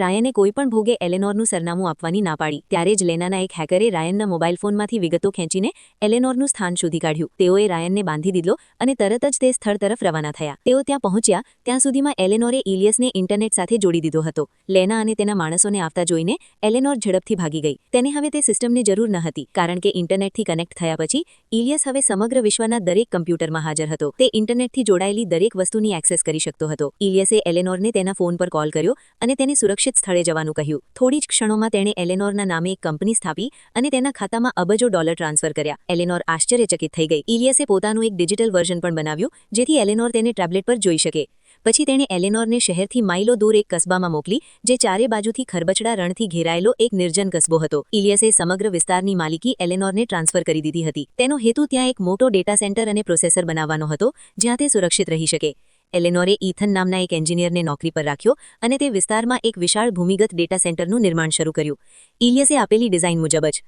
રાયને કોઈપણ ભોગે એલેનોરનું સરનામું આપવાની ના પાડી. ત્યારે જ લેનાના એક હેકરે રાયનના મોબાઈલ ફોનમાંથી વિગતો ખેંચીને એલેનોરનું સ્થાન શોધી કાઢ્યું. તેઓએ રાયનને બાંધી દીધો અને તરત જ તે સ્થળ તરફ રવાના થયા. તેઓ ત્યાં પહોંચ્યા ત્યાં સુધીમાં એલેનોરે ઇલિયસને ઇન્ટરનેટ સાથે જોડી દીધો હતો. લેના અને તેના માણસોને આવતા જોઈને એલેનોર ઝડપથી ભાગી ગઈ. તેને હવે તે સિસ્ટમની જરૂર ન હતી, કારણ કે ઇન્ટરનેટથી કનેક્ટ થયા પછી ઇલિયસ હવે સમગ્ર વિશ્વના દરેક કમ્પ્યુટરમાં હાજર હતો. તે ઇન્ટરનેટથી જોડાયેલી દરેક વસ્તુની એક્સેસ કરી શકતો હતો. ઇલિયસે એલેનોરને તેના ફોન પર કોલ કર્યો અને તેને સુરક્ષિત સ્થળે જવાનું કહ્યું. થોડી જ ક્ષણોમાં તેણે એલેનોરના નામે એક કંપની સ્થાપી અને તેના ખાતામાં અબજો ડોલર ટ્રાન્સફર કર્યા. એલેનોર આશ્ચર્યચકિત થઈ ગઈ. ઇલિયસે પોતાનું એક ડિજિટલ વર્ઝન પણ બનાવ્યું, જેથી એલેનોર તેને ટેબ્લેટ પર જોઈ શકે. પછી તેણે એલેનોરને શહેરથી માઇલો દૂર એક કસ્બામાં મોકલી, જે ચારે બાજુથી ખરબચડા રણથી ઘેરાયેલો એક નિર્જન કસ્બો હતો. ઇલિયસે સમગ્ર વિસ્તારની માલિકી એલેનોરને ટ્રાન્સફર કરી દીધી હતી. તેનો હેતુ ત્યાં એક મોટો ડેટા સેન્ટર અને પ્રોસેસર બનાવવાનો હતો, જ્યાં તે સુરક્ષિત રહી શકે. એલેનોરે ઇથન નામના એક એન્જિનિયરને નોકરી પર રાખ્યો અને તે વિસ્તારમાં એક વિશાળ ભૂમિગત ડેટા સેન્ટરનું નિર્માણ શરૂ કર્યું. ઇલિયસે આપેલી ડિઝાઇન મુજબ જ